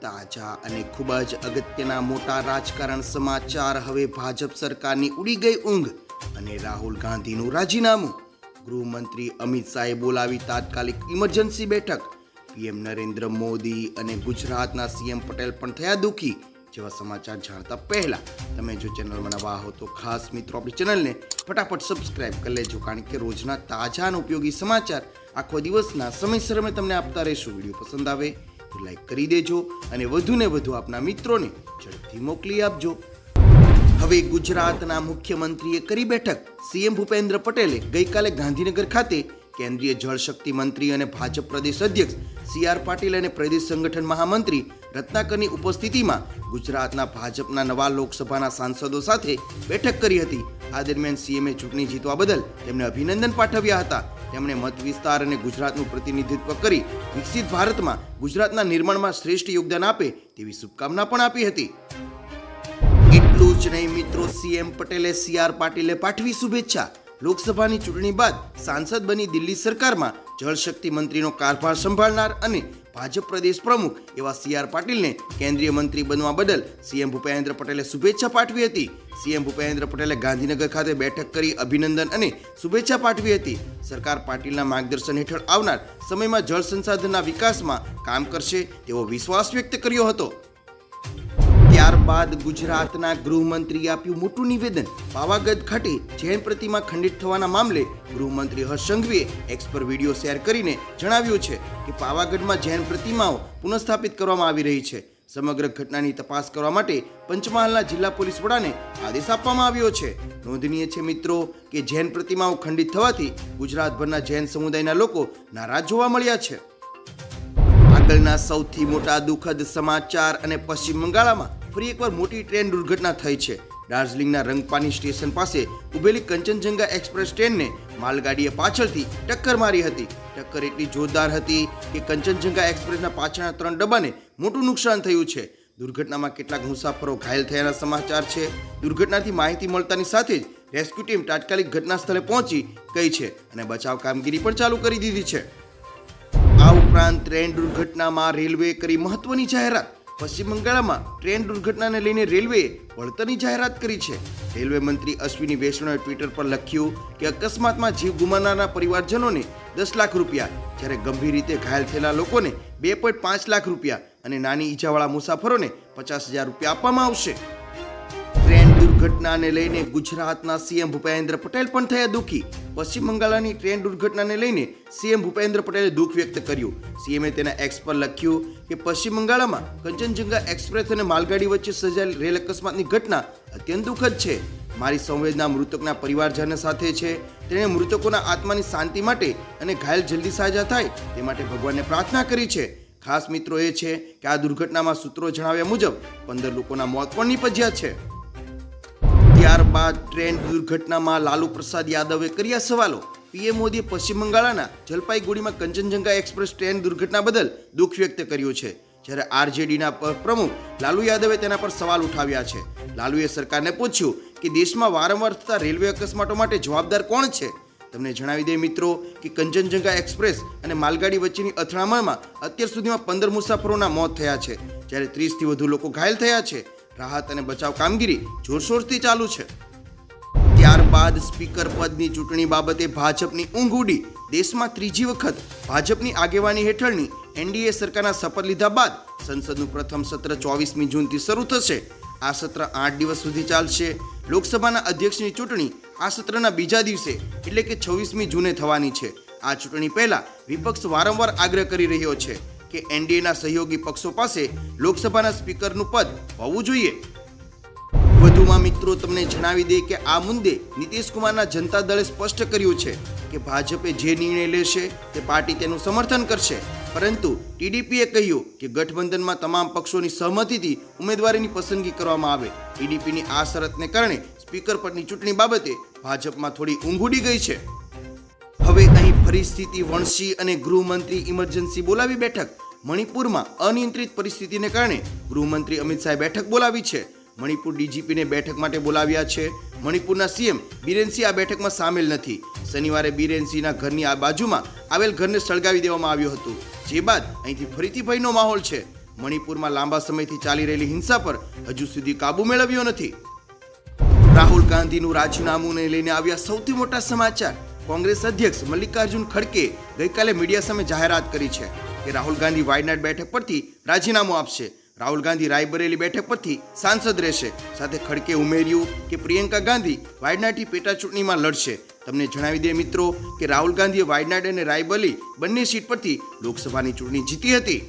તાજા અને ખૂબ જ અગત્યના મોટા રાજકારણ સમાચાર. હવે ભાજપ સરકારની ઉડી ગઈ ઊંઘ અને રાહુલ ગાંધીનું રાજીનામું. ગૃહમંત્રી અમિત શાહે બોલાવી તાત્કાલિક ઇમરજન્સી બેઠક. પીએમ નરેન્દ્ર મોદી અને ગુજરાતના સીએમ પટેલ પણ થયા દુઃખી. જેવા સમાચાર જાણતા પહેલા તમે જો ચેનલમાં નવા હો તો ખાસ મિત્રો આપણી ચેનલને ફટાફટ સબસ્ક્રાઇબ કરી લેજો, કારણ કે રોજના તાજા અને ઉપયોગી સમાચાર આખો દિવસના સમયસર અમે તમને આપતા રહીશું. વિડીયો પસંદ આવે તો લાઈક કરી દેજો અને વધુને વધુ આપના મિત્રોને ઝડપથી મોકલી આપજો. હવે ગુજરાતના મુખ્યમંત્રીએ કરી બેઠક. સીએમ ભૂપેન્દ્ર પટેલે ગઈકાલે ગાંધીનગર ખાતે કેન્દ્રીય જળશક્તિ મંત્રી અને ભાજપ પ્રદેશ અધ્યક્ષ સી.આર. પાટીલ અને પ્રદેશ સંગઠન મહામંત્રી રત્નાકરની ઉપસ્થિતિમાં ગુજરાતના ભાજપના નવા લોકસભાના સાંસદો સાથે બેઠક કરી હતી. આ દરમિયાન સીએમએ ચૂંટણી જીતવા બદલ તેમને અભિનંદન પાઠવ્યા હતા. તેમણે મત વિસ્તાર અને ગુજરાતનું પ્રતિનિધિત્વ કરી વિકસિત ભારતમાં ગુજરાતના નિર્માણમાં શ્રેષ્ઠ યોગદાન આપે તેવી શુભકામના પણ આપી હતી. એટલું જ નહીં મિત્રો, સીએમ પટેલે સી.આર. પાટીલે પાઠવી શુભેચ્છા. લોકસભાની ચૂંટણી બાદ સાંસદ બની દિલ્હી સરકારમાં જળશક્તિ મંત્રીનો કારભાર સંભાળનાર અને ભાજપ પ્રદેશ પ્રમુખ એવા સી.આર. પાટીલને કેન્દ્રીય મંત્રી બનવા બદલ સીએમ ભૂપેન્દ્ર પટેલે શુભેચ્છા પાઠવી હતી. સીએમ ભૂપેન્દ્ર પટેલે ગાંધીનગર ખાતે બેઠક કરી અભિનંદન અને શુભેચ્છા પાઠવી હતી. સરકાર પાટીલના માર્ગદર્શન હેઠળ આવનાર સમયમાં જળ સંસાધનના વિકાસમાં કામ કરશે તેવો વિશ્વાસ વ્યક્ત કર્યો હતો. ત્યારબાદ ગુજરાતના ગૃહમંત્રીએ આપ્યું મોટું નિવેદન. પાવાગઢ ખાતે જૈન પ્રતિમા ખંડિત થવાના મામલે ગૃહમંત્રી હર્ષ સંઘવીએ એક્સ પર વિડીયો શેર કરીને જણાવ્યું છે કે પાવાગઢમાં જૈન પ્રતિમાઓ પુનઃસ્થાપિત કરવામાં આવી રહી છે. સમગ્ર ઘટનાની તપાસ કરવા માટે પંચમહાલના જિલ્લા પોલીસ વડાને આદેશ આપવામાં આવ્યો છે. નોંધનીય છે મિત્રો કે જૈન પ્રતિમાઓ ખંડિત થવાથી ગુજરાતભરના જૈન સમુદાયના લોકો નારાજ જોવા મળ્યા છે. આગળના સૌથી મોટા દુઃખદ સમાચાર. અને પશ્ચિમ બંગાળમાં ફરી એકવાર મોટી ટ્રેન દુર્ઘટના થઈ છે. દાર્જિલિંગના રંગપાની સ્ટેશન પાસે ઉભેલી કંચનજંગા એક્સપ્રેસ ટ્રેનને માલગાડીએ પાછળથી ટક્કર મારી હતી. ટક્કર એટલી જોરદાર હતી કે કંચનજંગા એક્સપ્રેસના પાછળના 3 ડબ્બાને મોટું નુકસાન થયું છે. દુર્ઘટનામાં કેટલાક મુસાફરો ઘાયલ થયાના સમાચાર છે. દુર્ઘટનાથી માહિતી મળતાની સાથે જ રેસ્ક્યુ ટીમ તાત્કાલિક ઘટના સ્થળે પહોંચી ગઈ છે અને બચાવ કામગીરી પણ ચાલુ કરી દીધી છે. આ ઉપરાંત ટ્રેન દુર્ઘટનામાં રેલવેએ કરી મહત્વની જાહેરાત. પશ્ચિમ બંગાળમાં ટ્રેન દુર્ઘટનાને લઈને રેલવેએ વળતરની જાહેરાત કરી છે. રેલવે મંત્રી અશ્વિની વૈષ્ણવે ટ્વિટર પર લખ્યું કે અકસ્માતમાં જીવ ગુમાવનારના પરિવારજનોને 10 લાખ રૂપિયા, જ્યારે ગંભીર રીતે ઘાયલ થયેલા લોકોને 2.5 લાખ રૂપિયા અને નાની ઈજાવાળા મુસાફરોને 50,000 રૂપિયા આપવામાં આવશે. ટ્રેન દુર્ઘટનાને લઈને ગુજરાતના સીએમ ભૂપેન્દ્ર પટેલ પણ થયા દુઃખી. પશ્ચિમ બંગાળની ટ્રેન દુર્ઘટનાને લઈને સીએમ ભૂપેન્દ્ર પટેલે દુઃખ વ્યક્ત કર્યું. સીએમએ તેના એક્સ પર લખ્યું કે પશ્ચિમ બંગાળમાં કંચનજંગા એક્સપ્રેસ અને માલગાડી વચ્ચે સર્જાયેલ રેલ અકસ્માતની ઘટના અત્યંત દુઃખદ છે. મારી સંવેદના મૃતકના પરિવારજનો સાથે છે. તેણે મૃતકોના આત્માની શાંતિ માટે અને ઘાયલ જલ્દી સાજા થાય તે માટે ભગવાનને પ્રાર્થના કરી છે. ખાસ મિત્રો એ છે કે આ દુર્ઘટનામાં સૂત્રો જણાવ્યા મુજબ 15 લોકોના મોત પણ નીપજ્યા છે. ત્યારબાદ ટ્રેન દુર્ઘટનામાં લાલુ પ્રસાદ યાદવે કર્યા સવાલો. પીએમ મોદીએ પશ્ચિમ બંગાળના જલપાઈગુડીમાં કંચનજંગા એક્સપ્રેસ ટ્રેન દુર્ઘટના બદલ દુઃખ વ્યક્ત કર્યું છે, જ્યારે આરજેડીના પ્રમુખ લાલુ યાદવે તેના પર સવાલ ઉઠાવ્યા છે. લાલુએ સરકારને પૂછ્યું કે દેશમાં વારંવાર થતા રેલવે અકસ્માતો માટે જવાબદાર કોણ છે. તમને જણાવી દઈએ મિત્રો કે કંચનજંગા એક્સપ્રેસ અને માલગાડી વચ્ચેની અથડામણમાં અત્યાર સુધીમાં 15 મુસાફરોના મોત થયા છે, જ્યારે 30થી વધુ લોકો ઘાયલ થયા છે. રાહત અને બચાવ કામગીરી જોરશોરથી ચાલુ છે. ત્યારબાદ સ્પીકર પદની ચૂંટણી બાબતે ભાજપની ઊંઘ ઉડી. દેશમાં ત્રીજી વખત ભાજપની આગેવાની હેઠળની એનડીએ સરકારના શપથ લીધા બાદ સંસદનું પ્રથમ સત્ર 24મી જૂનથી શરૂ થશે. આ સત્ર 8 દિવસ સુધી ચાલશે. લોકસભાના અધ્યક્ષની ચૂંટણી આ સત્રના બીજા દિવસે એટલે કે 26મી જૂને થવાની છે. આ ચૂંટણી પહેલા વિપક્ષ વારંવાર આગ્રહ કરી રહ્યો છે કે એનડીએના સહયોગી પક્ષો પાસે લોકસભાના સ્પીકરનું પદ હોવું જોઈએ. વધુમાં મિત્રો તમને જણાવી દે કે આ મુદ્દે નીતિશ કુમારના જનતા દળે સ્પષ્ટ કર્યું છે કે ભાજપે જે નિર્ણય લેશે તે પાર્ટી તેનું સમર્થન કરશે, પરંતુ ટીડીપીએ કહ્યું કે ગઠબંધનમાં તમામ પક્ષોની સહમતિથી ઉમેદવારીની પસંદગી કરવામાં આવે. ટીડીપીની આ શરતને કારણે સ્પીકર પદની ચૂંટણી બાબતે ભાજપમાં થોડી ઊંઘ ઉડી ગઈ છે. હવે અહીં પરિસ્થિતિ વણસી અને ગૃહમંત્રી ઇમરજન્સી બોલાવી બેઠક. મણિપુરમાં અનિયંત્રિત પરિસ્થિતિને કારણે ગૃહમંત્રી અમિત શાહે બેઠક બોલાવી છે. મણિપુર ડીજીપીને બેઠક માટે બોલાવ્યા છે. મણિપુરના સીએમ બીરેન સિંહ આ બેઠકમાં સામેલ નથી. શનિવારે બીરેન સિંહના ઘરની આ બાજુમાં આવેલ ઘરને સળગાવી દેવામાં આવ્યું હતું, જે બાદ અહીંથી ફરીથી ભયનો માહોલ છે. મણિપુરમાં લાંબા સમયથી ચાલી રહેલી હિંસા પર હજુ સુધી કાબુ મેળવ્યો નથી. રાહુલ ગાંધીનું રાજીનામુને લઈને આવ્યા સૌથી મોટા સમાચાર. કોંગ્રેસ અધ્યક્ષ મલ્લિકાર્જુન ખડગે ગઈકાલે મીડિયા સામે જાહેરાત કરી છે કે રાહુલ ગાંધી વાયનાડ બેઠક પરથી રાજીનામું આપશે. રાહુલ ગાંધી રાયબરેલી બેઠક પરથી સાંસદ રહેશે. સાથે ખડગે ઉમેર્યું કે પ્રિયંકા ગાંધી વાયનાડથી પેટા ચૂંટણીમાં લડશે. તમને જણાવી દઈએ મિત્રો કે રાહુલ ગાંધીએ વાયનાડ અને રાયબરેલી બંને સીટ પરથી લોકસભાની ચૂંટણી જીતી હતી.